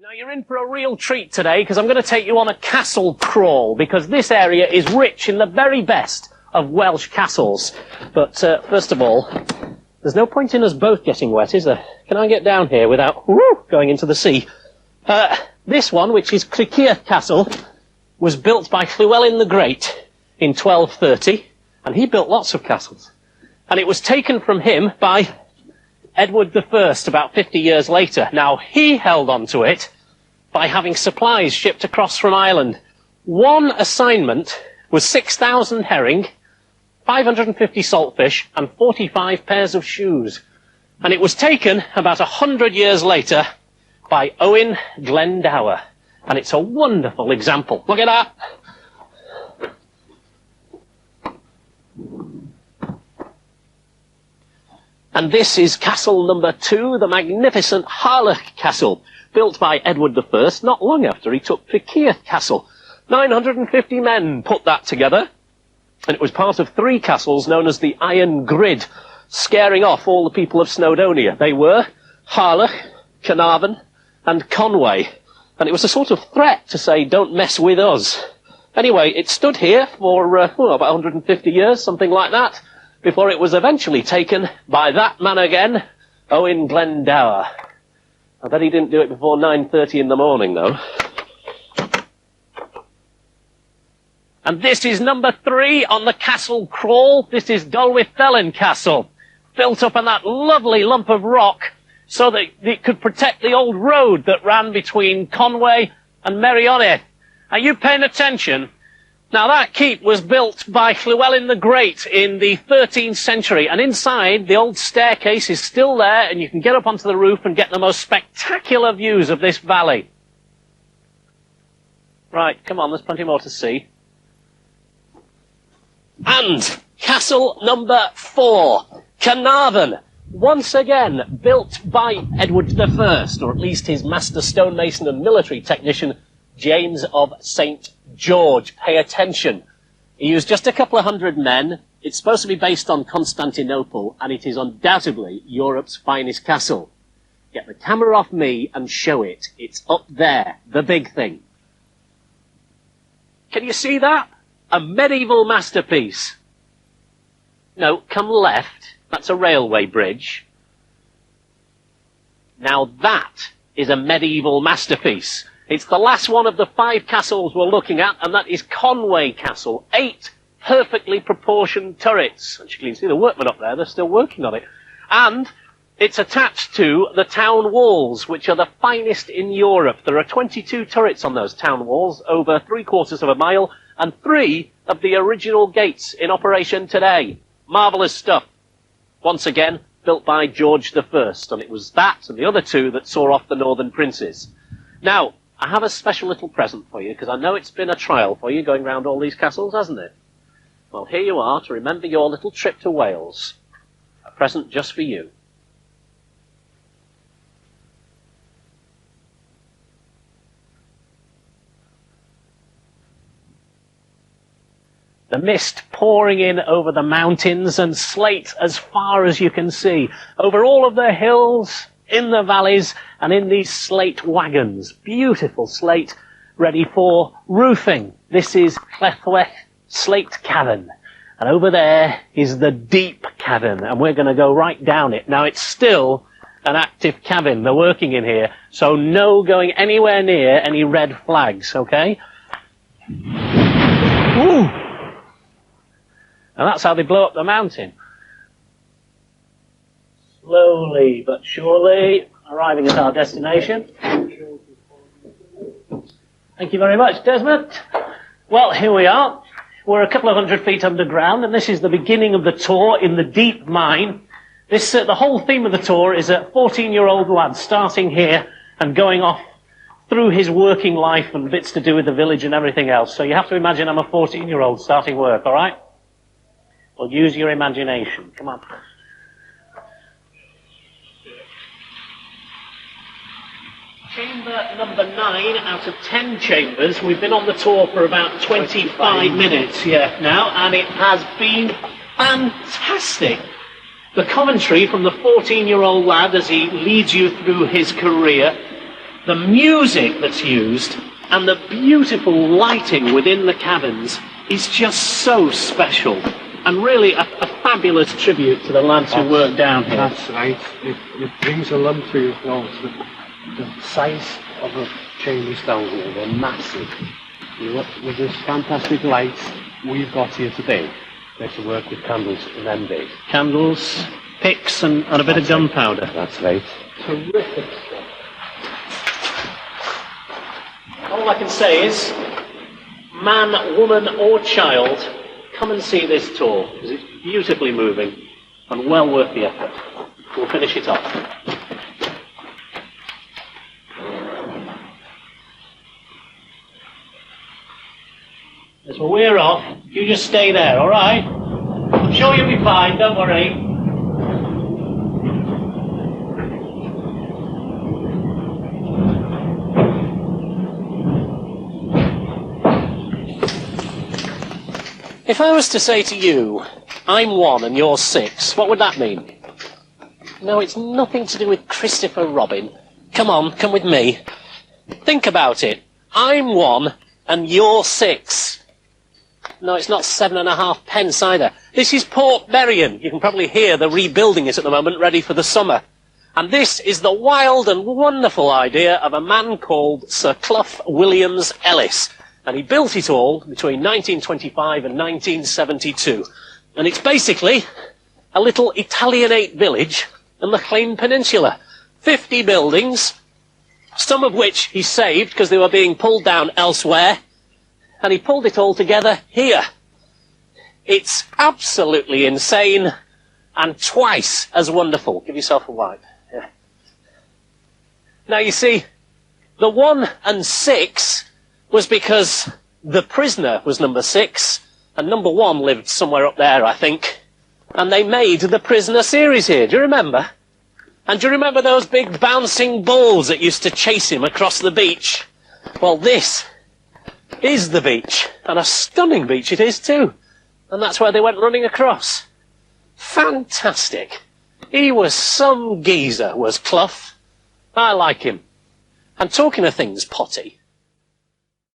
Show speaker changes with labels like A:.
A: Now you're in for a real treat today because I'm going to take you on a castle crawl because this area is rich in the very best of Welsh castles. But first of all, there's no point in us both getting wet, is there? Can I get down here without going into the sea? This one, which is Llewyn Castle, was built by Llewyn the Great in 1230, and he built lots of castles. And it was taken from him by Edward I about 50 years later. Now, he held on to it by having supplies shipped across from Ireland. One assignment was 6,000 herring, 550 saltfish, and 45 pairs of shoes. And it was taken about 100 years later by Owen Glendower. And it's a wonderful example. Look at that. And this is castle number 2, the magnificent Harlech Castle, built by Edward I, not long after he took Llewyn Castle. 950 men put that together, and it was part of 3 castles known as the Iron Grid, scaring off all the people of Snowdonia. They were Harlech, Carnarvon, and Conway, and it was a sort of threat to say, don't mess with us. Anyway, it stood here for about 150 years, something like that, before it was eventually taken by that man again, Owen Glendower. I bet he didn't do it before 9:30 in the morning, though. And this is number 3 on the castle crawl. This is Llewyn Castle, built up on that lovely lump of rock so that it could protect the old road that ran between Conway and Meirionydd. Are you paying attention? Now, that keep was built by Llewyn the Great in the 13th century, and inside, the old staircase is still there, and you can get up onto the roof and get the most spectacular views of this valley. Right, come on, there's plenty more to see. And castle number 4, Carnarvon, once again built by Edward I, or at least his master stonemason and military technician, James of St. George. Pay attention. He used just a couple of hundred men. It's supposed to be based on Constantinople, and it is undoubtedly Europe's finest castle. Get the camera off me and show it. It's up there, the big thing. Can you see that? A medieval masterpiece. No, come left. That's a railway bridge. Now that is a medieval masterpiece. It's the last one of the 5 castles we're looking at, and that is Conway Castle. 8 perfectly proportioned turrets. As you can see the workmen up there, they're still working on it. And it's attached to the town walls, which are the finest in Europe. There are 22 turrets on those town walls, over 3/4 of a mile, and 3 of the original gates in operation today. Marvellous stuff. Once again, built by George I, and it was that and the other 2 that saw off the northern princes. Now, I have a special little present for you, because I know it's been a trial for you going round all these castles, hasn't it? Well, here you are to remember your little trip to Wales. A present just for you. The mist pouring in over the mountains and slate as far as you can see, over all of the hills, in the valleys, and in these slate wagons. Beautiful slate, ready for roofing. This is Llewyn Slate Cavern. And over there is the Deep Cavern, and we're going to go right down it. Now, it's still an active cavern. They're working in here, so no going anywhere near any red flags, okay? Ooh! And that's how they blow up the mountain. Slowly but surely, arriving at our destination. Thank you very much, Desmond. Well, here we are. We're a couple of 100 feet underground, and this is the beginning of the tour in the deep mine. This, the whole theme of the tour is a 14-year-old lad starting here and going off through his working life and bits to do with the village and everything else. So you have to imagine I'm a 14-year-old starting work, all right? Well, use your imagination. Come on. Chamber number 9 out of 10 chambers. We've been on the tour for about 25 minutes now, and it has been fantastic. The commentary from the 14-year-old lad as he leads you through his career, the music that's used and the beautiful lighting within the cabins is just so special, and really a fabulous tribute to the lads who work down here.
B: That's right. It brings a lump to your throat. The size of the chambers down here, they're massive. You know, with this fantastic light we've got here today, they can work with candles in them days.
A: Candles, picks, and a bit of gunpowder.
B: That's right. Terrific stuff.
A: All I can say is, man, woman, or child, come and see this tour, because it's beautifully moving and well worth the effort. We'll finish it off. As we're off, you just stay there, all right? I'm sure you'll be fine, don't worry. If I was to say to you, I'm 1 and you're 6, what would that mean? No, it's nothing to do with Christopher Robin. Come on, come with me. Think about it. I'm 1 and you're 6. No, it's not 7.5 pence either. This is Port Berrien. You can probably hear they're rebuilding it at the moment, ready for the summer. And this is the wild and wonderful idea of a man called Sir Clough Williams Ellis. And he built it all between 1925 and 1972. And it's basically a little Italianate village in the Llyn Peninsula. 50 buildings, some of which he saved because they were being pulled down elsewhere. And he pulled it all together here. It's absolutely insane and twice as wonderful. Give yourself a wipe. Yeah. Now you see, the 1 and 6 was because the prisoner was number 6 and number 1 lived somewhere up there, I think. And they made the Prisoner series here. Do you remember? And do you remember those big bouncing balls that used to chase him across the beach? Well, this is the beach, and a stunning beach it is too. And that's where they went running across. Fantastic. He was some geezer, was Clough. I like him. And talking of things potty,